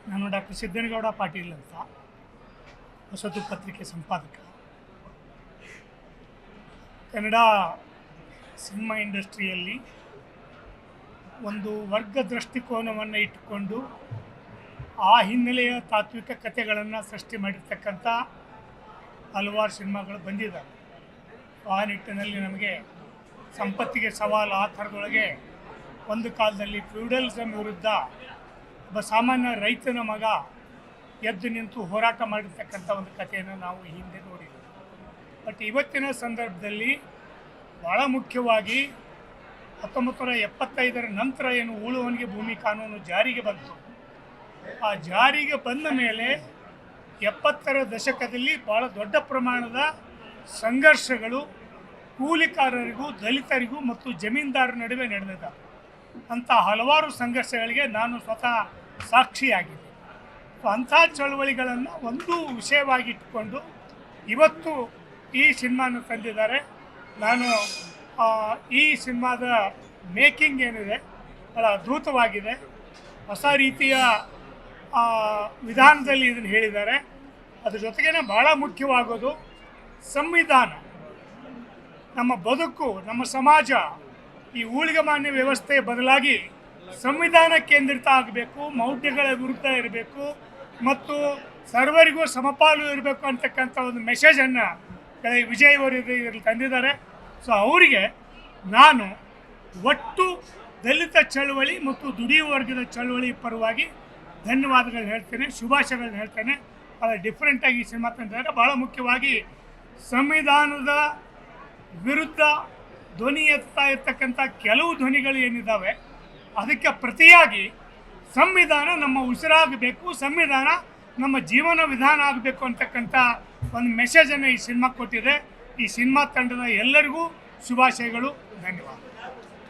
ನಾನು ಡಾಕ್ಟರ್ ಸಿದ್ದನಗೌಡ ಪಾಟೀಲ್ ಅಂತ, ಹೊಸತು ಪತ್ರಿಕೆ ಸಂಪಾದಕ. ಕನ್ನಡ ಸಿನಿಮಾ ಇಂಡಸ್ಟ್ರಿಯಲ್ಲಿ ಒಂದು ವರ್ಗ ದೃಷ್ಟಿಕೋನವನ್ನು ಇಟ್ಟುಕೊಂಡು ಆ ಹಿನ್ನೆಲೆಯ ತಾತ್ವಿಕ ಕಥೆಗಳನ್ನು ಸೃಷ್ಟಿ ಮಾಡಿರ್ತಕ್ಕಂಥ ಹಲವಾರು ಸಿನಿಮಾಗಳು ಬಂದಿದ್ದಾವೆ. ಆ ನಿಟ್ಟಿನಲ್ಲಿ ನಮಗೆ ಸಂಪತ್ತಿಗೆ ಸವಾಲು ಆ ಥರದೊಳಗೆ ಒಂದು ಕಾಲದಲ್ಲಿ ಫ್ಯೂಡಲಿಸಮ್ ವಿರುದ್ಧ ಒಬ್ಬ ಸಾಮಾನ್ಯ ರೈತನ ಮಗ ಎದ್ದು ನಿಂತು ಹೋರಾಟ ಮಾಡಿರ್ತಕ್ಕಂಥ ಒಂದು ಕಥೆಯನ್ನು ನಾವು ಹಿಂದೆ ನೋಡಿದ್ದೀವಿ. ಬಟ್ ಇವತ್ತಿನ ಸಂದರ್ಭದಲ್ಲಿ ಭಾಳ ಮುಖ್ಯವಾಗಿ 1975 ನಂತರ ಏನು ಉಳುವವನಿಗೆ ಭೂಮಿ ಕಾನೂನು ಜಾರಿಗೆ ಬಂತು, ಆ ಜಾರಿಗೆ ಬಂದ ಮೇಲೆ 70ರ ದಶಕದಲ್ಲಿ ಭಾಳ ದೊಡ್ಡ ಪ್ರಮಾಣದ ಸಂಘರ್ಷಗಳು ಕೂಲಿಕಾರರಿಗೂ ದಲಿತರಿಗೂ ಮತ್ತು ಜಮೀನ್ದಾರರ ನಡುವೆ ನಡೆದಿದ್ದಾವೆ. ಅಂಥ ಹಲವಾರು ಸಂಘರ್ಷಗಳಿಗೆ ನಾನು ಸ್ವತಃ ಸಾಕ್ಷಿಯಾಗಿದ್ದೆ. ಅಂಥ ಚಳುವಳಿಗಳನ್ನು ಒಂದು ವಿಷಯವಾಗಿಟ್ಟುಕೊಂಡು ಇವತ್ತು ಈ ಸಿನಿಮಾನ ತಂದಿದ್ದಾರೆ. ನಾನು ಈ ಸಿನಿಮಾದ ಮೇಕಿಂಗ್ ಏನಿದೆ ಭಾಳ ಅದ್ಭುತವಾಗಿದೆ. ಹೊಸ ರೀತಿಯ ವಿಧಾನದಲ್ಲಿ ಇದನ್ನು ಹೇಳಿದ್ದಾರೆ. ಅದ್ರ ಜೊತೆಗೇ ಭಾಳ ಮುಖ್ಯವಾಗೋದು ಸಂವಿಧಾನ. ನಮ್ಮ ಬದುಕು, ನಮ್ಮ ಸಮಾಜ, ಈ ಊಳಿಗಮಾನ್ಯ ವ್ಯವಸ್ಥೆ ಬದಲಾಗಿ ಸಂವಿಧಾನ ಕೇಂದ್ರಿತ ಆಗಬೇಕು, ಮೌಢ್ಯಗಳ ವಿರುದ್ಧ ಇರಬೇಕು ಮತ್ತು ಸರ್ವರಿಗೂ ಸಮಪಾಲು ಇರಬೇಕು ಅಂತಕ್ಕಂಥ ಒಂದು ಮೆಸೇಜನ್ನು ವಿಜಯ್ ಅವರು ಇದರಲ್ಲಿ ತಂದಿದ್ದಾರೆ. ಸೊ ಅವರಿಗೆ ನಾನು ಒಟ್ಟು ದಲಿತ ಚಳವಳಿ ಮತ್ತು ದುಡಿಯುವ ವರ್ಗದ ಚಳವಳಿ ಪರವಾಗಿ ಧನ್ಯವಾದಗಳು ಹೇಳ್ತೇನೆ, ಶುಭಾಶಯಗಳನ್ನ ಹೇಳ್ತೇನೆ. ಭಾಳ ಡಿಫ್ರೆಂಟಾಗಿ ಈ ಸಿನಿಮಾ ತಂದಿದ್ದಾರೆ. ಭಾಳ ಮುಖ್ಯವಾಗಿ ಸಂವಿಧಾನದ ವಿರುದ್ಧ ಧ್ವನಿ ಎತ್ತಾ ಇರ್ತಕ್ಕಂಥ ಕೆಲವು ಧ್ವನಿಗಳು ಏನಿದ್ದಾವೆ ಅದಕ್ಕೆ ಪ್ರತಿಯಾಗಿ ಸಂವಿಧಾನ ನಮ್ಮ ಉಸಿರಾಗಬೇಕು, ಸಂವಿಧಾನ ನಮ್ಮ ಜೀವನ ವಿಧಾನ ಆಗಬೇಕು ಅಂತಕ್ಕಂಥ ಒಂದು ಮೆಸೇಜನ್ನು ಈ ಸಿನಿಮಾ ಕೊಟ್ಟಿದೆ. ಈ ಸಿನಿಮಾ ತಂಡದ ಎಲ್ಲರಿಗೂ ಶುಭಾಶಯಗಳು, ಧನ್ಯವಾದ.